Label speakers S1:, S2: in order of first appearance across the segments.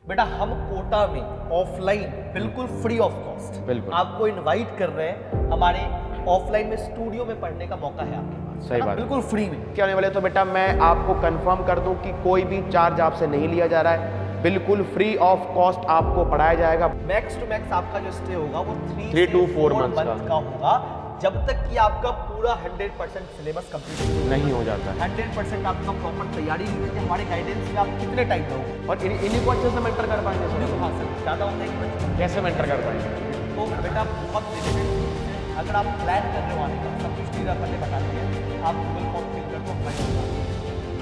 S1: बेटा हम कोटा में ऑफलाइन बिल्कुल फ्री ऑफ कॉस्ट
S2: बिल्कुल
S1: आपको इनवाइट कर रहे हैं। हमारे ऑफलाइन में स्टूडियो में पढ़ने का मौका है आपके पास,
S2: सही बात,
S1: बिल्कुल फ्री में।
S2: क्या होने वाले, तो बेटा मैं आपको कंफर्म कर दूं कि कोई भी चार्ज आपसे नहीं लिया जा रहा है, बिल्कुल फ्री ऑफ कॉस्ट आपको पढ़ाया जाएगा।
S1: मैक्स टू मैक्स आपका जो स्टे होगा वो
S2: 3 to 4 months
S1: का होगा, जब तक कि आपका पूरा 100% सिलेबस कंप्लीट
S2: नहीं हो जाता है।
S1: 100% आपका प्रॉपर तैयारी नहीं है कि हमारे गाइडेंस में आप कितने टाइम रहोगे
S2: और इन्हीं को अच्छे से मेंटर कर पाएंगे सर।
S1: हाँ सर, ज़्यादा होता है कि बच्चे
S2: कैसे मेंटर कर पाएंगे?
S1: तो बेटा बहुत लिमिटेड चीज़ है। अगर आप प्लान कर रहे हो आने का, सब कुछ चीज़ पहले बता देंगे, आप गूगल फॉर्म फिल कर दो,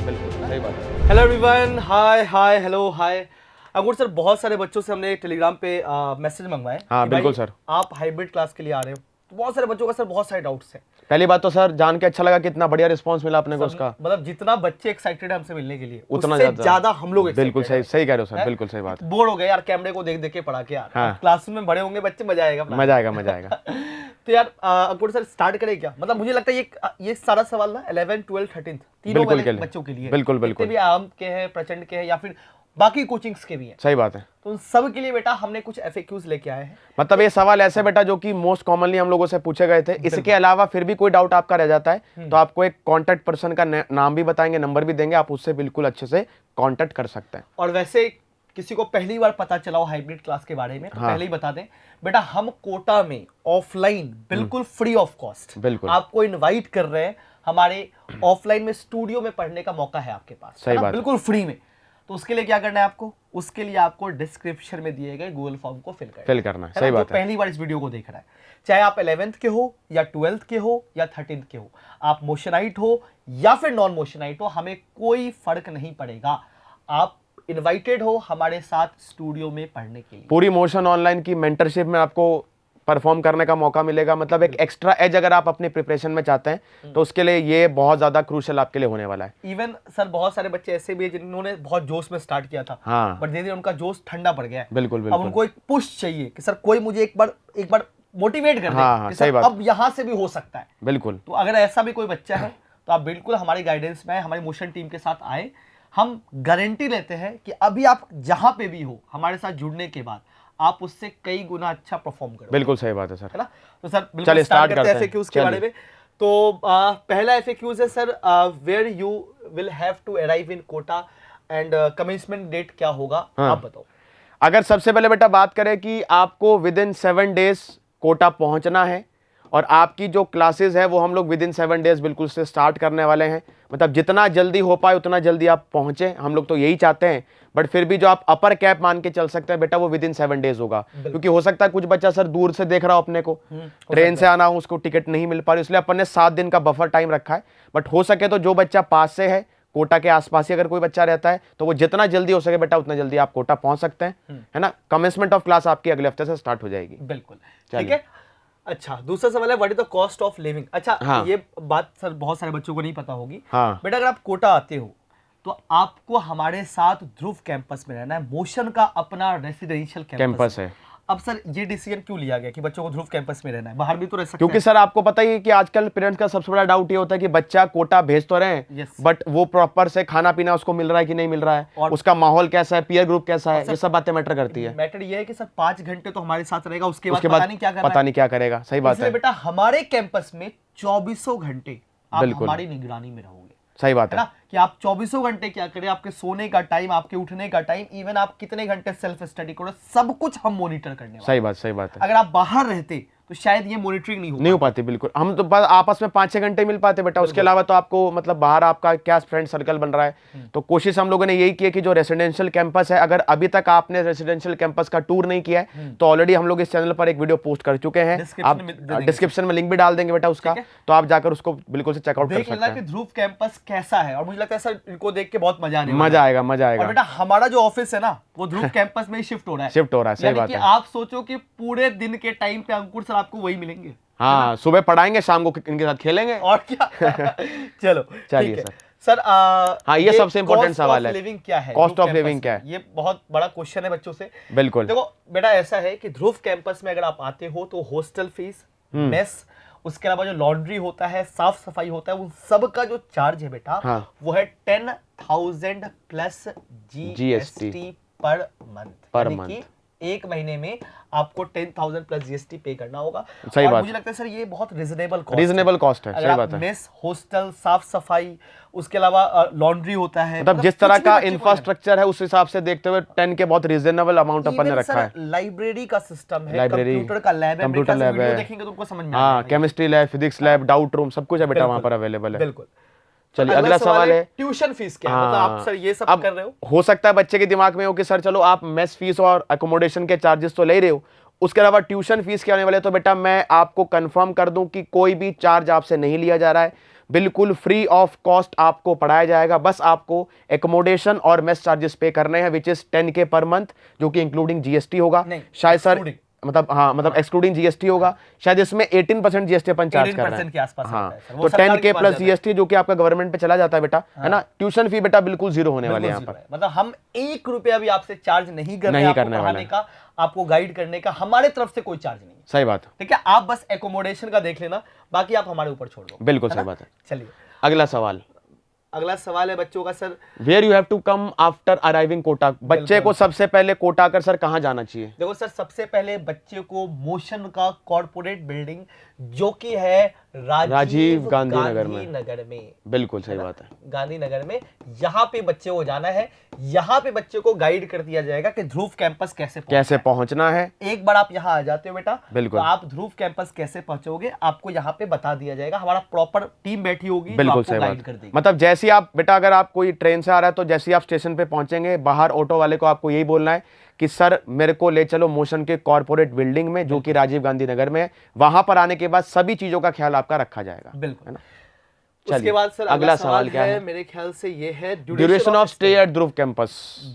S2: बिल्कुल सही बात है।
S1: हेलो एवरीवन, हाय हाय हेलो हाय। अगर सर बहुत सारे बच्चों से हमने टेलीग्राम पे मैसेज मंगवाए।
S2: हाँ बिल्कुल सर,
S1: आप हाइब्रिड क्लास के लिए आ रहे हो, तो बहुत सारे बच्चों का सर बहुत सारे डाउट्स हैं।
S2: पहली बात तो सर जान के अच्छा लगा कि इतना बढ़िया रिस्पांस मिला अपने को उसका।
S1: मतलब जितना बच्चे एक्साइटेड है हमसे मिलने के लिए,
S2: उतना
S1: उससे ज्यादा हम लोग
S2: बिल्कुल
S1: excited
S2: सही कह रहे हो सर,
S1: हैं।
S2: बिल्कुल सही बात।
S1: बोर हो गए यार कैमरे को देख देख के पढ़ा के यार।
S2: हाँ।
S1: क्लासरूम में बड़े होंगे बच्चे, मजा आएगा
S2: मजा आएगा मजा आएगा।
S1: तो यार अकुर सर स्टार्ट करें क्या? मतलब मुझे लगता है ये सारा सवाल ना 11, 12, 13 तीनों
S2: बिल्कुल
S1: वाले
S2: के लिए।
S1: बच्चों के लिए,
S2: बिल्कुल,
S1: जितने
S2: बिल्कुल।
S1: भी आम के हैं, प्रचंड के हैं, या फिर बाकी कोचिंग्स के भी हैं,
S2: सही बात है।
S1: तो उन सब के लिए बेटा हमने कुछ FAQs लेके आए हैं।
S2: मतलब ये सवाल ऐसे बेटा जो कि मोस्ट कॉमनली हम लोगों से पूछे गए थे। इसके अलावा फिर भी कोई डाउट आपका रह जाता है तो आपको एक कांटेक्ट पर्सन का नाम भी बताएंगे, नंबर भी देंगे, आप उससे बिल्कुल अच्छे से कांटेक्ट कर सकते हैं।
S1: और वैसे किसी को पहली बार पता चला हो हाइब्रिड क्लास के बारे में, तो
S2: हाँ।
S1: पहले ही बता दें बेटा, हम कोटा में ऑफलाइन बिल्कुल फ्री ऑफ कॉस्ट
S2: बिल्कुल
S1: आपको इनवाइट कर रहे हैं। हमारे ऑफलाइन में स्टूडियो में पढ़ने का मौका है आपके पास,
S2: सही
S1: है ना?
S2: बात है।
S1: बिल्कुल फ्री में। तो उसके लिए क्या करना है आपको? उसके लिए आपको डिस्क्रिप्शन में दिए गए गूगल फॉर्म को फिल
S2: करना है।
S1: ना?
S2: सही
S1: जो
S2: बात है।
S1: पहली बार इस वीडियो को देख रहा है, चाहे आप 11th के हो या 12th के हो या 13th के हो, आप मोशनाइट हो या फिर नॉन मोशनाइट हो, हमें कोई फर्क नहीं पड़ेगा। आप इनवाइटेड हो हमारे साथ स्टूडियो में पढ़ने के लिए।
S2: पूरी मोशन ऑनलाइन की मेंटरशिप में आपको परफॉर्म करने का मौका मिलेगा। मतलब एक एक्स्ट्रा एज अगर आप अपनी प्रिपरेशन में चाहते हैं तो उसके लिए ये बहुत ज्यादा क्रूशियल आपके लिए होने वाला है।
S1: इवन सर बहुत सारे बच्चे ऐसे भी हैं जिन्होंने बहुत जोश में स्टार्ट किया था,
S2: हाँ।
S1: बट धीरे धीरे उनका जोश ठंडा पड़ गया है।
S2: बिल्कुल
S1: अब
S2: बिल्कुल।
S1: उनको एक पुश चाहिए कि सर कोई मुझे एक बार मोटिवेट कर दे
S2: हाँ,
S1: कि
S2: सही
S1: सर
S2: बात।
S1: अब यहाँ से भी हो सकता है।
S2: बिल्कुल
S1: तो अगर ऐसा भी कोई बच्चा है तो आप बिल्कुल हमारी गाइडेंस में हमारी मोशन टीम के साथ आए। हम गारंटी लेते हैं कि अभी आप जहां पे भी हो, हमारे साथ जुड़ने के बाद आप उससे कई गुना अच्छा परफॉर्म करोगे।
S2: बिल्कुल सही बात है सर।
S1: है ना? तो सर बिल्कुल
S2: चलिए
S1: स्टार्ट
S2: start
S1: करते हैं
S2: करते हैं।
S1: FAQs के बारे में। तो पहला FAQs है sir, where you will have to arrive in Kota and commencement date क्या होगा?
S2: हाँ।
S1: आप बताओ।
S2: अगर सबसे पहले बेटा बात करें कि आपको विद इन 7 डेज कोटा पहुंचना है और आपकी जो क्लासेस है वो हम लोग विद इन 7 डेज बिल्कुल से स्टार्ट करने वाले हैं। मतलब जितना जल्दी हो पाए उतना जल्दी आप पहुंचे, हम लोग तो यही चाहते हैं। बट फिर भी जो आप अपर कैप मान के चल सकते हैं बेटा वो विद इन 7 डेज होगा, क्योंकि हो सकता है कुछ बच्चा सर दूर से देख रहा हो अपने को, ट्रेन से आना हो, उसको टिकट नहीं मिल पा रही, इसलिए अपन ने 7 दिन का बफर टाइम रखा है। बट हो सके तो जो बच्चा पास से है, कोटा के आसपास ही अगर कोई बच्चा रहता है तो वो जितना जल्दी हो सके बेटा उतना जल्दी आप कोटा पहुंच सकते हैं, है ना? कमेंसमेंट ऑफ क्लास आपकी अगले हफ्ते से स्टार्ट हो जाएगी।
S1: बिल्कुल ठीक है। अच्छा, दूसरा सवाल है what is the cost of living. अच्छा
S2: हाँ।
S1: ये बात सर बहुत सारे बच्चों को नहीं पता होगी।
S2: हाँ।
S1: बेटा अगर आप कोटा आते हो तो आपको हमारे साथ ध्रुव कैंपस में रहना है। मोशन का अपना रेसिडेंशियल
S2: कैंपस है।
S1: अब सर ये डिसीजन क्यों लिया गया कि बच्चों को ध्रुव कैंपस में रहना है? बाहर भी तो रह सकते
S2: क्योंकि
S1: हैं।
S2: सर आपको पता ही है कि आजकल पेरेंट्स का सबसे बड़ा डाउट ये होता है कि बच्चा कोटा भेज तो रहे हैं,
S1: Yes.
S2: बट वो प्रॉपर से खाना पीना उसको मिल रहा है कि नहीं मिल रहा है,
S1: और
S2: उसका माहौल कैसा है, पीयर ग्रुप कैसा है, ये सब बातें मैटर करती है।
S1: मैटर ये है कि सर 5 घंटे तो हमारे साथ रहेगा, उसके
S2: उसके
S1: बाद
S2: बाद
S1: पता नहीं क्या करना
S2: पता
S1: है।
S2: नहीं क्या करेगा। सही बात
S1: इसलिए
S2: है।
S1: बेटा हमारे कैंपस में 24 घंटे आप
S2: बिल्कुल।
S1: हमारी निगरानी में रहोगे।
S2: सही बात
S1: है
S2: है।
S1: ना? कि आप 24 घंटे क्या करें, आपके सोने का टाइम, आपके उठने का टाइम, इवन आप कितने घंटे सेल्फ स्टडी करो, सब कुछ हम मॉनिटर करने वाले हैं।
S2: सही बात है।
S1: अगर आप बाहर रहते तो शायद ये मॉनिटरिंग नहीं हो
S2: पाती। बिल्कुल, हम तो बस आपस में 5-6 घंटे मिल पाते बेटा, उसके अलावा तो आपको मतलब बाहर आपका क्या फ्रेंड सर्कल बन रहा है। तो कोशिश हम लोगों ने यही की है कि जो रेसिडेंशियल कैंपस है, अगर अभी तक आपने रेसिडेंशियल कैंपस का टूर नहीं किया है तो ऑलरेडी हम लोग इस चैनल पर एक वीडियो पोस्ट कर चुके हैं। आप डिस्क्रिप्शन में लिंक भी डाल देंगे बेटा उसका, तो आप जाकर उसको बिल्कुल से चेकआउट कर
S1: देख
S2: सकते
S1: लेना कि
S2: हैं।
S1: ध्रुव कैंपस कैसा है। और मुझे लगता है सर इनको देख के बहुत मजा आने
S2: मजा आएगा
S1: और बेटा हमारा जो ऑफिस है ना वो ध्रुव कैंपस में ही शिफ्ट हो रहा है।
S2: सही बात
S1: कि
S2: है।
S1: आप सोचो कि पूरे दिन के टाइम पे अंकुर सर आपको वही मिलेंगे।
S2: हाँ, सुबह पढ़ाएंगे, शाम को इनके साथ खेलेंगे
S1: और क्या। चलो
S2: चलिए
S1: ठीक है।
S2: सर।
S1: सर
S2: हाँ, ये सबसे important सवाल है।
S1: लिविंग क्या है?
S2: Cost
S1: Dhruv
S2: of living
S1: campus
S2: क्या है?
S1: में? ये बहुत बड़ा क्वेश्चन है बच्चों से।
S2: बिल्कुल।
S1: देखो बेटा ऐसा है कि ध्रुव कैंपस में अगर आप आते हो तो हॉस्टल फीस, मेस, उसके अलावा जो लॉन्ड्री होता है, साफ सफाई होता है, उन सब का जो चार्ज है बेटा
S2: हाँ।
S1: वो है 10,000 प्लस GST पर मंथ,
S2: पर
S1: यानी
S2: month।
S1: कि एक महीने में आपको 10,000 प्लस जीएसटी पे करना होगा।
S2: सही
S1: और
S2: बात
S1: मुझे लगता है सर ये बहुत रिजनेबल कॉस्ट
S2: रीजनेबल कॉस्ट है,
S1: अगर
S2: सही
S1: आप
S2: बात है।
S1: मेस, हॉस्टल, साफ सफाई, उसके अलावा लॉन्ड्री होता है,
S2: मतलब जिस तरह
S1: कुछ भी
S2: का
S1: बच्चे को
S2: इंफ्रास्ट्रक्चर है उस हिसाब से देखते हुए 10 के बहुत रीजनेबल अमाउंट अपन ने
S1: Even
S2: रखा
S1: सर
S2: है।
S1: लाइब्रेरी का सिस्टम है,
S2: लाइब्रेरी,
S1: कंप्यूटर का लैब है,
S2: कंप्यूटर
S1: बेटा से
S2: लैब
S1: वीडियो
S2: है,
S1: देखेंगे तो उनको समझ में आ
S2: हाँ
S1: जाएगा।
S2: Chemistry lab, physics lab, doubt room, सब कुछ है बेटा वहाँ
S1: बिल्कुल,
S2: पर अवेलेबल है।
S1: बिल्कुल।
S2: चलिए अगला सवाल है,
S1: ट्यूशन फीस क्या है? मतलब आप सर ये सब
S2: अब
S1: कर रहे हो,
S2: हो सकता है बच्चे के दिमाग में हो कि सर चलो आप मेस फीस और अकोमोडेशन के चार्जेस तो ले रहे हो, उसके अलावा ट्यूशन फीस क्या आने वाले, तो बेटा मैं आपको कंफर्म कर दूं कि कोई भी चार्ज आपसे नहीं लिया जा रहा है, बिल्कुल फ्री ऑफ कॉस्ट आपको पढ़ाया जाएगा। बस आपको एकोमोडेशन और मेस चार्जेस पे करने हैं, which is 10K per month, जो कि इंक्लूडिंग जीएसटी होगा।
S1: नहीं,
S2: शायद सर
S1: excluding।
S2: मतलब हाँ मतलब एक्सक्लूडिंग जीएसटी होगा, शायद इसमें 18% जीएसटी अपन चार्ज कर रहे
S1: 18% के आसपास
S2: हैं।
S1: रहता
S2: हाँ
S1: है सर, वो
S2: तो
S1: सरकार
S2: 10K
S1: के पास
S2: प्लस
S1: जाता है।
S2: जीएसटी जो कि आपका गवर्नमेंट पे चला जाता है बेटा, है ना। ट्यूशन फी बेटा बिल्कुल जीरो होने वाली है यहाँ
S1: बिल्कुल
S2: पर।
S1: zero है। मतलब हम 1 रुपया भी आपसे चार्ज नहीं कर रहे
S2: नहीं
S1: हैं, आपको
S2: करने वाले
S1: पढ़ाने का, आपको गाइड करने का, हमारे तरफ से कोई चार्ज नहीं है।
S2: सही बात है,
S1: ठीक है, आप बस एकोमोडेशन का देख लेना, बाकी आप हमारे ऊपर छोड़ दो।
S2: बिल्कुल
S1: है
S2: सही
S1: ना?
S2: बात है।
S1: चलिए
S2: अगला सवाल,
S1: अगला सवाल है बच्चों का sir.
S2: Where you have to come after arriving Kota, बच्चे को सबसे पहले कोटा आकर सर कहाँ जाना चाहिए?
S1: देखो सर, सबसे पहले बच्चे को मोशन का कॉर्पोरेट बिल्डिंग जो कि है राजीव
S2: गांधी
S1: नगर में,
S2: बिल्कुल सही बात है।
S1: गांधीनगर में, यहाँ पे बच्चे को जाना है। यहाँ पे बच्चे को गाइड कर दिया जाएगा कि ध्रुव कैंपस कैसे
S2: पहुंचना है।
S1: एक बार आप यहाँ आ जाते हो बेटा,
S2: बिल्कुल।
S1: तो आप ध्रुव कैंपस कैसे पहुंचोगे आपको यहाँ पे बता दिया जाएगा। हमारा प्रॉपर टीम बैठी होगी जो
S2: बिल्कुल
S1: आपको
S2: सही
S1: गाइड
S2: बात
S1: कर देगी।
S2: मतलब जैसे ही आप बेटा, अगर आप कोई ट्रेन से आ रहा है तो जैसे ही आप स्टेशन पे पहुंचेंगे, बाहर ऑटो वाले को आपको यही बोलना है कि सर मेरे को ले चलो मोशन के कॉर्पोरेट बिल्डिंग में, जो कि राजीव गांधी नगर में है। वहां पर आने के बाद सभी चीजों का ख्याल आपका रखा जाएगा।
S1: बिल्कुल,
S2: है ना।
S1: उसके बाद सर
S2: अगला सवाल क्या है?
S1: मेरे ख्याल से ये है
S2: duration of stay at Dhruv campus.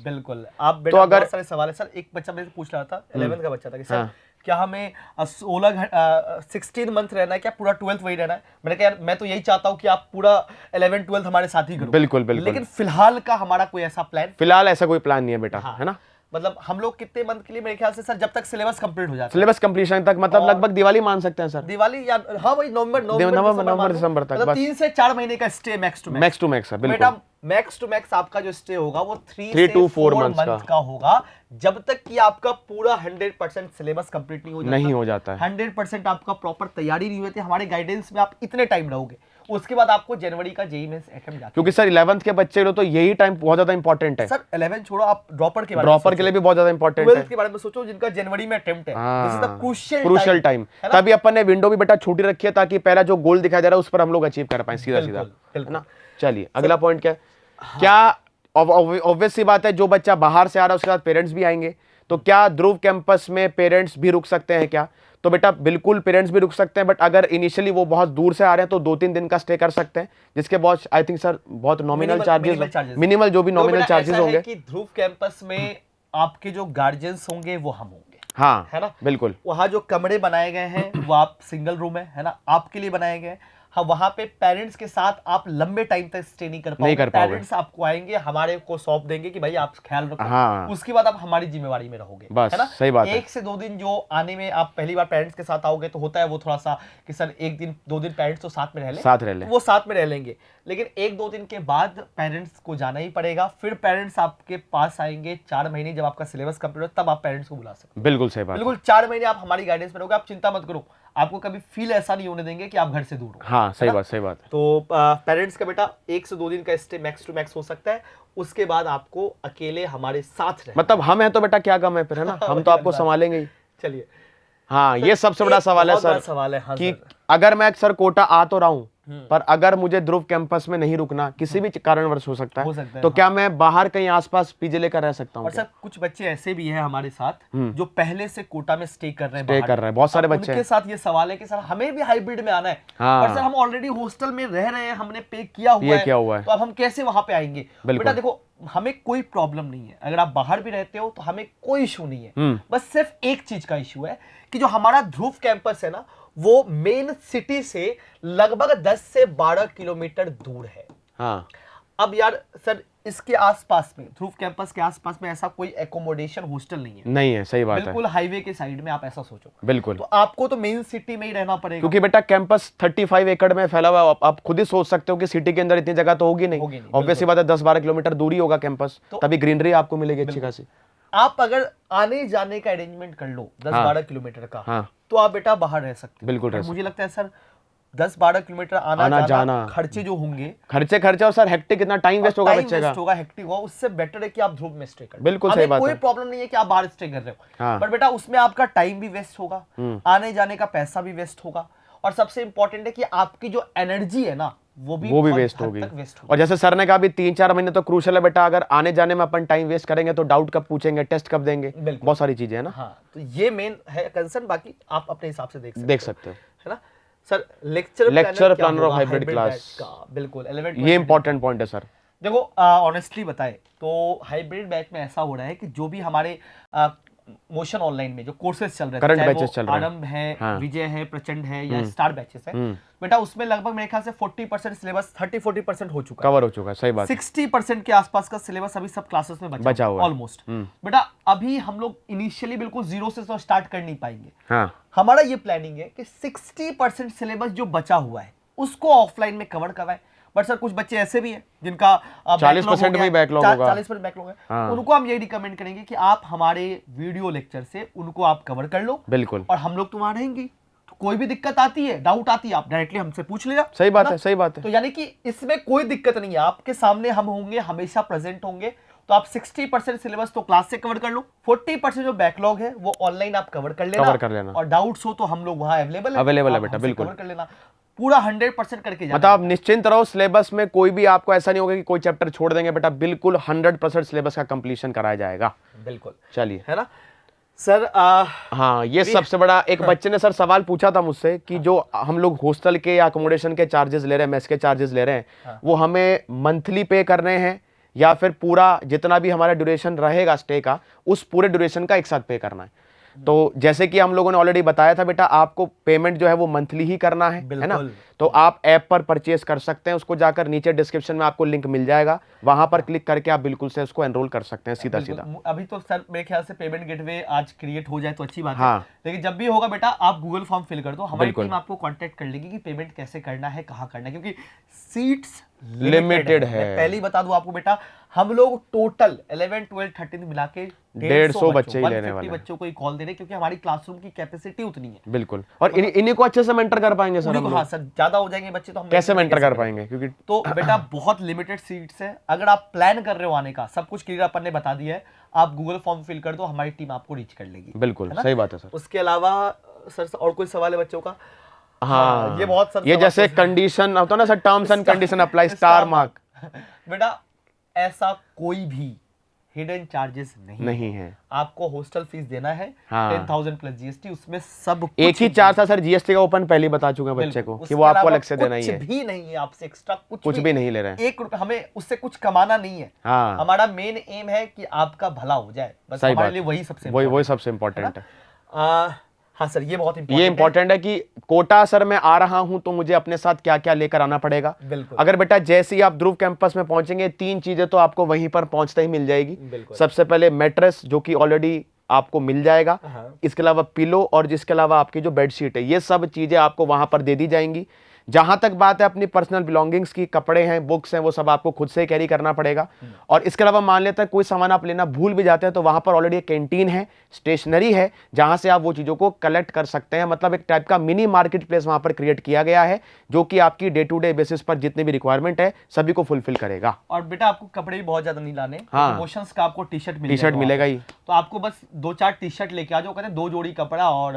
S1: बिल्कुल। आप बेटा
S2: अगर-
S1: बहुत सारे सवाल है सर। एक बच्चा मेरे से पूछ रहा था, 11th का बच्चा था कि सर
S2: हाँ।
S1: क्या हमें 16 मंथ रहना है, क्या पूरा 12th वही रहना है? मैंने कहा यार मैं तो यही चाहता हूँ कि आप पूरा 11 12 हमारे साथ ही करो।
S2: बिल्कुल बिल्कुल,
S1: लेकिन फिलहाल का हमारा कोई ऐसा प्लान,
S2: फिलहाल ऐसा कोई प्लान नहीं है बेटा।
S1: हाँ,
S2: है ना।
S1: मतलब हम लोग कितने मंथ के लिए, मेरे ख्याल से सर जब तक सिलेबस कंप्लीट हो जाता है,
S2: सिलेबस कंप्लीशन तक मतलब
S1: और-
S2: लगभग दिवाली मान सकते हैं सर।
S1: दिवाली या हाँ वही नवंबर
S2: दिसंबर तक,
S1: मतलब
S2: बस।
S1: 3 से 4 महीने का stay max to
S2: max to max है
S1: बेटा।
S2: बिल्कुल।
S1: मैक्स टू मैक्स आपका जो स्टे होगा वो 3
S2: 3
S1: से
S2: to 4
S1: 4
S2: months
S1: मंथ का होगा, जब तक कि आपका पूरा 100% सिलेबस कंप्लीट नहीं हो जाता। 100% आपका प्रॉपर तैयारी नहीं होती। हमारे गाइडेंस में आप इतने टाइम रहोगे, उसके बाद आपको जनवरी का जेईई मेंस अटेम्प्ट जाता
S2: क्योंकि सर 11th के बच्चे लोग तो यही टाइम बहुत ज्यादा इंपॉर्टेंट है।
S1: सर 11 छोड़ो, आप ड्रॉपर के बारे में
S2: ड्रॉपर के लिए भी बहुत ज्यादा इंपॉर्टेंट
S1: 12th
S2: है।
S1: के बारे में सोचो, जिनका जनवरी में अटेम्प्ट है। This is the
S2: crucial time. तभी अपन ने विंडो भी बेटा छोटी रखी है, ताकि पहला जो गोल दिखाई दे रहा है उस पर हम लोग अचीव कर पाए सीधा सीधा, है ना। चलिए अगला पॉइंट क्या है? क्या ऑब्वियस सी बात है, जो बच्चा बाहर से आ रहा है उसके साथ पेरेंट्स भी आएंगे, तो क्या ध्रुव कैंपस में पेरेंट्स भी रुक सकते हैं क्या? तो बेटा बिल्कुल पेरेंट्स भी रुक सकते हैं, बट अगर इनिशियली वो बहुत दूर से आ रहे हैं तो 2-3 दिन का स्टे कर सकते हैं, जिसके बहुत आई थिंक सर बहुत नॉमिनल चार्जेस, मिनिमल जो भी नॉमिनल चार्जेस होंगे
S1: कि ध्रुव कैंपस में आपके जो गार्जियंस होंगे वो हम होंगे।
S2: हाँ
S1: है ना,
S2: बिल्कुल।
S1: वहाँ जो कमरे बनाए गए हैं वो आप सिंगल रूम है ना, आपके लिए बनाए गए हैं। हाँ, वहाँ पे पेरेंट्स के साथ आप लंबे टाइम तक स्टे नहीं कर पाओगे। पेरेंट्स आपको आएंगे, हमारे को सौंप देंगे कि भाई आप ख्याल रखो।
S2: हाँ।
S1: उसके बाद आप हमारी जिम्मेवारी में रहोगे,
S2: बस,
S1: है ना।
S2: सही बात है।
S1: 1 से 2 दिन जो आने में आप पहली बार पेरेंट्स के साथ आओगे तो होता है वो थोड़ा सा कि सर 1 दिन 2 दिन पेरेंट्स तो साथ में रह ले, वो साथ में रह लेंगे। लेकिन 1-2 दिन के बाद पेरेंट्स को जाना ही पड़ेगा। फिर पेरेंट्स आपके पास आएंगे 4 महीने, जब आपका सिलेबस कंप्लीट हो तब आप पेरेंट्स को बुला सकते।
S2: बिल्कुल सही बात।
S1: बिल्कुल 4 महीने आप हमारी गाइडेंस में रहोगे। आप चिंता मत करो, आपको कभी फील ऐसा नहीं होने देंगे कि आप घर से दूर हो।
S2: हाँ सही बात, सही बात है।
S1: तो पेरेंट्स का बेटा 1 से 2 दिन का स्टे मैक्स टू मैक्स हो सकता है। उसके बाद आपको अकेले हमारे साथ रहना।
S2: मतलब हम हैं तो बेटा क्या गम है फिर, है ना। हम तो आपको संभालेंगे ही।
S1: चलिए
S2: हाँ, ये सबसे बड़ा सवाल है सर,
S1: सवाल है हाँ
S2: कि
S1: सर।
S2: अगर मैं सर कोटा आ तो रहा हूँ, पर अगर मुझे ध्रुव कैंपस में नहीं रुकना, किसी भी कारणवश हो सकता है, तो क्या मैं बाहर कहीं आसपास पीजे लेकर रह सकता हूँ?
S1: और सर कुछ बच्चे ऐसे भी हैं हमारे साथ जो पहले से कोटा में स्टे कर रहे हैं,
S2: स्टे कर रहे हैं, बहुत सारे बच्चे
S1: उनके साथ ये सवाल है कि सर हमें भी हाइब्रिड में आना है,
S2: हाँ।
S1: पर सर हम ऑलरेडी हॉस्टल में रह रहे हैं, हमने पे किया हुआ है, तो अब हम कैसे वहां पे आएंगे? बेटा देखो, हमें कोई प्रॉब्लम नहीं है, अगर आप बाहर भी रहते हो तो हमें कोई इशू नहीं है। बस सिर्फ एक चीज का इशू है कि जो हमारा ध्रुव कैंपस है ना, वो मेन सिटी से लगभग 10 से 12 किलोमीटर दूर है।
S2: हाँ।
S1: अब यार सर इसके आसपास में, ध्रुव कैंपस के आसपास में ऐसा कोई एकोमोडेशन हॉस्टल नहीं है,
S2: सही बात है।
S1: बिल्कुल हाईवे के साइड में, आप ऐसा सोचो।
S2: बिल्कुल।
S1: तो आपको तो मेन सिटी में ही रहना पड़ेगा,
S2: क्योंकि बेटा कैंपस 35 एकड़ में फैला हुआ है। आप खुद ही सोच सकते हो कि सिटी के अंदर इतनी जगह तो होगी नहीं। ऑब्वियसली बात है, 10-12 किलोमीटर दूरी होगा कैंपस, तभी ग्रीनरी आपको मिलेगी अच्छी खासी।
S1: आप अगर आने जाने का अरेंजमेंट कर लो 10-12 किलोमीटर का,
S2: हाँ।
S1: तो आप बेटा बाहर रह सकते हो।
S2: बिल्कुल रह
S1: पर मुझे लगता है सर 10-12 किलोमीटर आना
S2: आना
S1: जाना
S2: जाना,
S1: खर्चे जो होंगे,
S2: खर्चे और सर हेक्टिक, कितना टाइम वेस्ट होगा
S1: टाइम
S2: बच्चे का।
S1: वेस्ट होगा, हेक्टिक होगा, उससे बेटर है कि आप ध्रुव में स्टे कर लो।
S2: बिल्कुल सही
S1: हमें
S2: बात
S1: कोई
S2: है।
S1: प्रॉब्लम नहीं है कि आप बाहर स्टे कर रहे हो,
S2: हाँ।
S1: पर बेटा उसमें आपका टाइम भी वेस्ट होगा, आने जाने का पैसा भी वेस्ट होगा, और सबसे इंपॉर्टेंट है कि आपकी जो एनर्जी है ना वो भी बहुत
S2: वेस्ट
S1: हद
S2: होगी।
S1: तक वेस्ट होगी।
S2: और जैसे सर ने कहा भी 3-4 महीने तो क्रूशल है बेटा, अगर आने जाने में अपन टाइम वेस्ट करेंगे तो डाउट कब पूछेंगे, टेस्ट कब देंगे,
S1: बिल्कुल।
S2: बहुत सारी चीजें है ना।
S1: हाँ, तो ये मेन है कंसर्न, बाकी आप अपने हिसाब से देख सकते
S2: हो
S1: है ना sir. Lecture
S2: planner of hybrid class
S1: का बिल्कुल 11
S2: ये इंपॉर्टेंट पॉइंट है सर।
S1: देखो ऑनेस्टली बताए तो हाइब्रिड बैच में ऐसा हो रहा है कि जो भी हमारे मोशन ऑनलाइन में जो कोर्सेज चल रहे हैं,
S2: करंट
S1: चाहे
S2: बैचेस
S1: वो
S2: चल रहे हैं,
S1: आरंभ है,
S2: हाँ।
S1: विजय है, प्रचंड है, या स्टार बैचेस है, बेटा उसमें लगभग मेरे ख्याल से 40% सिलेबस 30-40% हो चुका है,
S2: कवर हो चुका है। सही बात है।
S1: 60% के आसपास का सिलेबस अभी सब क्लासेस में बचा हुआ ऑलमोस्ट। बेटा अभी हम लोग इनिशियली बिल्कुल जीरो से तो स्टार्ट कर नहीं पाएंगे।
S2: हाँ।
S1: हमारा ये प्लानिंग है कि 60% सिलेबस जो बचा हुआ है उसको ऑफलाइन में कवर करवाएं। बट सर कुछ बच्चे ऐसे भी हैं जिनका
S2: 40% में बैकलॉग होगा,
S1: 40% बैकलॉग है,
S2: हाँ।
S1: उनको हम यही रिकमेंड करेंगे कि आप हमारे वीडियो लेक्चर से उनको आप कवर कर लो।
S2: बिल्कुल।
S1: और हम लोग तो वहां रहेंगे, तो कोई भी दिक्कत आती है, डाउट आती है, आप डायरेक्टली हमसे पूछ लेना।
S2: सही बात है, सही बात है।
S1: तो यानी कि इसमें कोई दिक्कत नहीं है, आपके सामने हम होंगे, हमेशा प्रेजेंट होंगे। तो आप 60% सिलेबस तो क्लास से कवर कर लो, 40% जो बैकलॉग है वो ऑनलाइन आप कवर कर लेना, और डाउट्स हो तो हम लोग वहां अवेलेबल
S2: है बेटा, बिल्कुल
S1: कवर कर लेना, पूरा 100% करके जाना।
S2: मतलब आप निश्चिंत रहो, सिलेबस में कोई भी आपको ऐसा नहीं होगा कि कोई चैप्टर छोड़ देंगे बेटा, बिल्कुल 100% सिलेबस का कंप्लीशन कराया जाएगा।
S1: बिल्कुल।
S2: चलिए,
S1: है ना सर।
S2: हाँ, ये सबसे बड़ा एक बच्चे ने सर सवाल पूछा था मुझसे कि जो हम लोग हॉस्टल के या अकोमोडेशन के चार्जेस ले रहे हैं, मेस के चार्जेस ले रहे हैं, वो हमें मंथली पे करने हैं या फिर पूरा जितना भी हमारा ड्यूरेशन रहेगा स्टे का, उस पूरे ड्यूरेशन का एक साथ पे करना है। तो जैसे कि हम लोगों ने ऑलरेडी बताया था बेटा, आपको पेमेंट जो है वो मंथली ही करना है ना। तो आप ऐप पर परचेस कर सकते हैं, उसको जाकर नीचे डिस्क्रिप्शन में आपको लिंक मिल जाएगा, वहां पर क्लिक करके आप बिल्कुल से उसको एनरोल कर सकते हैं सीधा सीधा।
S1: अभी तो सर मेरे ख्याल से पेमेंट गेटवे आज क्रिएट हो जाए तो अच्छी बात
S2: हाँ।
S1: है, लेकिन जब भी होगा बेटा आप गूगल फॉर्म फिल कर दो, हमारी टीम आपको कांटेक्ट कर लेगी कि पेमेंट कैसे करना है, कहाँ करना है, क्योंकि सीट्स
S2: लिमिटेड है।
S1: मैं पहले ही बता दूं आपको बेटा, हम लोग टोटल 11, 12, 13 मिला के
S2: 150 बच्चे ही लेने वाले हैं।
S1: बच्चों को ही कॉल दे रहे, क्योंकि हमारी क्लासरूम की कैपेसिटी उतनी है।
S2: बिल्कुल। और इन्हीं को अच्छे से मेंटर कर पाएंगे सर हम लोग?
S1: हाँ सर, ज्यादा हो जाएंगे बच्चे तो हम
S2: कैसे मेंटर कर पाएंगे, क्योंकि
S1: तो बेटा बहुत लिमिटेड सीट्स है। अगर आप प्लान कर रहे हो आने का, सब कुछ क्लियर अपन ने बता दिया है, आप गूगल फॉर्म फिल कर दो, हमारी टीम आपको रीच कर लेगी।
S2: बिल्कुल सही बात है सर।
S1: उसके अलावा सर और कोई सवाल है बच्चों का?
S2: हाँ,
S1: ये बहुत सर,
S2: ये जैसे कंडीशन होता है ना sir, terms and condition apply, star mark.
S1: बेटा ऐसा कोई भी हिडन चार्जेस नहीं है। आपको हॉस्टल फीस देना है 10,000 प्लस जीएसटी, उसमें सब
S2: एक ही चार्ज था सर जीएसटी का, ओपन पहले बता चुके हैं बच्चे को कि वो आपको अलग से देना ही है।
S1: कुछ भी नहीं है आपसे एक्स्ट्रा,
S2: कुछ भी नहीं ले रहे हैं।
S1: 1 रुपया, हमें उससे कुछ कमाना नहीं है।
S2: हाँ।
S1: हमारा मेन एम है कि आपका भला हो जाए, बस हमारे लिए वही सबसे
S2: इम्पोर्टेंट है।
S1: हाँ सर, ये बहुत
S2: इंपॉर्टेंट है कि कोटा सर मैं आ रहा हूं तो मुझे अपने साथ क्या क्या लेकर आना पड़ेगा।
S1: बिल्कुल।
S2: अगर बेटा जैसे ही आप ध्रुव कैंपस में पहुंचेंगे, 3 चीजें तो आपको वहीं पर पहुंचते ही मिल जाएगी। सबसे पहले मैट्रेस, जो कि ऑलरेडी आपको मिल जाएगा, इसके अलावा पिलो, और जिसके अलावा आपकी जो बेडशीट है, ये सब चीजें आपको वहां पर दे दी जाएंगी। जहां तक बात है अपनी पर्सनल बिलोंगिंग्स की, कपड़े हैं, बुक्स हैं, वो सब आपको खुद से कैरी करना पड़ेगा। और इसके अलावा मान लेते हैं कोई सामान आप लेना भूल भी जाते हैं, तो वहां पर ऑलरेडी एक कैंटीन है, स्टेशनरी है, जहां से आप वो चीजों को कलेक्ट कर सकते हैं। मतलब एक टाइप का मिनी मार्केट प्लेस वहां पर क्रिएट किया गया है, जो कि आपकी डे टू डे बेसिस पर जितनी भी रिक्वायरमेंट है सभी को फुलफिल करेगा।
S1: और बेटा आपको कपड़े भी बहुत ज्यादा नहीं लाने,
S2: हाँ।
S1: इमोशंस का आपको टी शर्ट
S2: मिलेगा ही,
S1: तो आपको बस 2-4 टी शर्ट लेके आ जाओ, कहते हैं 2 जोड़ी कपड़ा और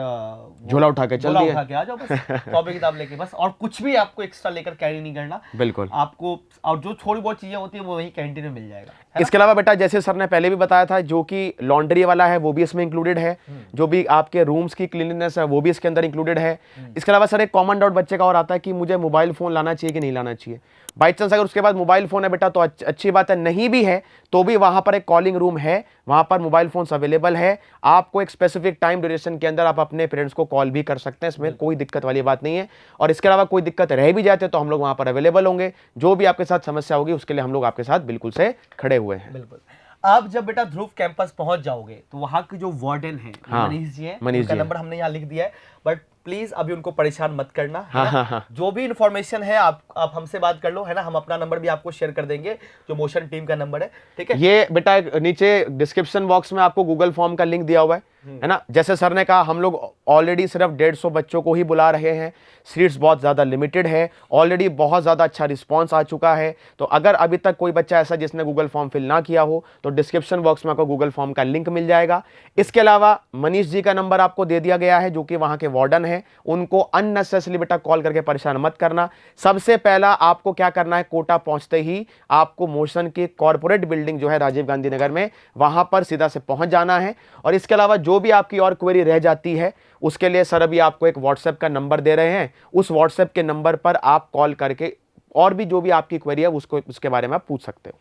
S2: झोला उठा के चल दिए,
S1: उठा के आ जाओ, बस कॉपी किताब लेके, बस और कुछ भी आपको एक्स्ट्रा लेकर कैरी नहीं करना।
S2: बिल्कुल।
S1: आपको और जो थोड़ी बहुत चीजें होती है वो वही कैंटीन में मिल जाएगा।
S2: इसके अलावा बेटा जैसे सर ने पहले भी बताया था, जो कि लॉन्ड्री वाला है वो भी इसमें इंक्लूडेड है, जो भी आपके रूम्स की क्लीननेस है वो भी इसके अंदर इंक्लूडेड है। इसके अलावा सर एक कॉमन डाउट बच्चे का और आता है कि मुझे मोबाइल फोन लाना चाहिए कि नहीं लाना चाहिए। बाई चांस अगर उसके बाद मोबाइल फोन है बेटा तो अच्छी बात है, नहीं भी है तो भी वहां पर एक कॉलिंग रूम है, वहां पर मोबाइल फोन्स अवेलेबल है। आपको एक स्पेसिफिक टाइम ड्यूरेशन के अंदर आप अपने पेरेंट्स को कॉल भी कर सकते हैं, इसमें कोई दिक्कत वाली बात नहीं है। और इसके अलावा कोई दिक्कत रह भी जाते तो हम लोग वहां पर अवेलेबल होंगे, जो भी आपके साथ समस्या होगी उसके लिए हम लोग आपके साथ बिल्कुल से खड़े हुए हैं।
S1: बिल्कुल। आप जब बेटा ध्रुव कैंपस पहुंच जाओगे तो वहां के जो वार्डन है, मनीष जी हैं, उनका नंबर हमने यहाँ लिख दिया है, बट प्लीज अभी उनको परेशान मत करना, है
S2: हाँ,
S1: ना?
S2: हाँ, हाँ।
S1: जो भी इन्फॉर्मेशन है आप हमसे बात कर लो, है ना? हम अपना नंबर भी आपको शेयर कर देंगे, जो मोशन टीम का नंबर है, ठीक है?
S2: ये बेटा नीचे डिस्क्रिप्शन बॉक्स में आपको गूगल फॉर्म का लिंक दिया हुआ है ना? जैसे सर ने कहा, हम लोग ऑलरेडी सिर्फ 150 बच्चों को ही बुला रहे हैं, सीट्स बहुत ज़्यादा लिमिटेड है, ऑलरेडी बहुत ज़्यादा अच्छा रिस्पांस आ चुका है। तो अगर अभी तक कोई बच्चा ऐसा जिसने गूगल फॉर्म फिल ना किया हो, तो डिस्क्रिप्शन बॉक्स में आपको गूगल फॉर्म का लिंक मिल जाएगा। इसके अलावा मनीष जी का नंबर आपको दे दिया गया है, जो कि वहाँ के वार्डन है। उनको अननेसेसरी बेटा कॉल करके परेशान मत करना। सबसे पहला आपको क्या करना है, कोटा पहुँचते ही आपको मोशन की कॉर्पोरेट बिल्डिंग जो है राजीव गांधी नगर में, वहाँ पर सीधा से पहुँच जाना है। और इसके अलावा जो भी आपकी और क्वेरी रह जाती है, उसके लिए सर अभी आपको एक व्हाट्सएप का नंबर दे रहे हैं। उस व्हाट्सएप के नंबर पर आप कॉल करके और भी जो भी आपकी क्वेरी है उसके बारे में आप पूछ सकते हो।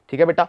S2: ठीक है बेटा?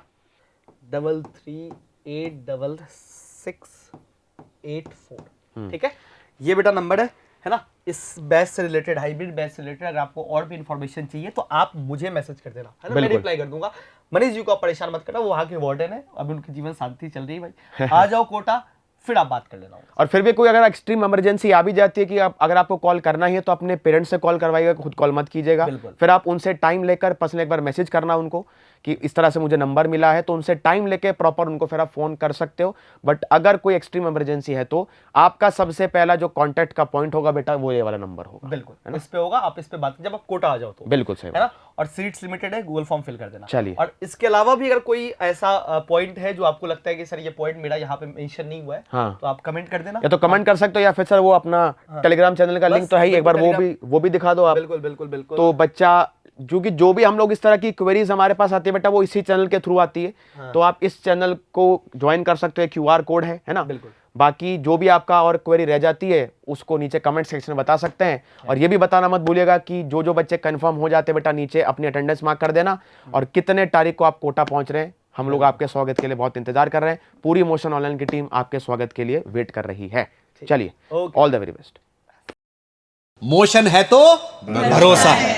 S1: 338668 ठीक है, ये बेटा नंबर है ना? इस बैच से रिलेटेड, हाइब्रिड बैच से रिलेटेड अगर आपको और भी इन्फॉर्मेशन चाहिए तो आप मुझे मैसेज कर देना, है ना? मैं रिप्लाई कर दूंगा। मनीष जी को आप परेशान मत करना, वो वहाँ के वार्डन है, अभी उनकी जीवन शांति चल रही है भाई। आ जाओ कोटा, फिर आप बात कर लेना।
S2: और फिर भी कोई अगर एक्सट्रीम इमरजेंसी आ भी जाती है कि अगर आपको कॉल करना ही है, तो अपने पेरेंट्स से कॉल करवाइएगा, खुद कॉल मत कीजिएगा। फिर आप उनसे टाइम लेकर पर्सनल एक बार मैसेज करना उनको कि इस तरह से मुझे नंबर मिला है, तो उनसे टाइम लेके प्रॉपर उनको फिर आप फोन कर सकते हो। बट अगर कोई एक्सट्रीम इमरजेंसी है तो आपका सबसे पहला जो कॉन्टैक्ट का पॉइंट होगा बेटा, वो ये वाला नंबर होगा।
S1: बिल्कुल, इस पे होगा, आप इस पे बात जब आप कोटा आ जाओ तो।
S2: बिल्कुल सही,
S1: है ना? और सीट्स लिमिटेड है, गूगल फॉर्म फिल कर देना।
S2: चलिए।
S1: और इसके अलावा भी अगर कोई ऐसा पॉइंट है जो आपको लगता है कि सर ये पॉइंट मेरा यहाँ पे मेंशन नहीं हुआ है,
S2: हाँ,
S1: तो आप कमेंट कर देना,
S2: या तो कमेंट कर सकते हो, या फिर सर वो अपना टेलीग्राम चैनल का लिंक तो है ही, एक बार वो भी दिखा दो आप।
S1: बिल्कुल बिल्कुल बिल्कुल।
S2: तो बच्चा क्योंकि जो भी हम लोग इस तरह की क्वेरीज हमारे पास आती है बेटा, वो इसी चैनल के थ्रू आती है। तो आप इस चैनल को ज्वाइन कर सकते हो, QR कोड है ना?
S1: बिल्कुल।
S2: बाकी जो भी आपका और क्वेरी रह जाती है उसको नीचे कमेंट सेक्शन में बता सकते हैं। और ये भी बताना मत भूलिएगा कि जो बच्चे कंफर्म हो जाते हैं बेटा, नीचे अपनी अटेंडेंस मार्क कर देना, और कितने तारीख को आप कोटा पहुंच रहे हैं। हम लोग आपके स्वागत के लिए बहुत इंतजार कर रहे हैं। पूरी मोशन ऑनलाइन की टीम आपके स्वागत के लिए वेट कर रही है। चलिए, all the very best.
S3: Motion है तो भरोसा है।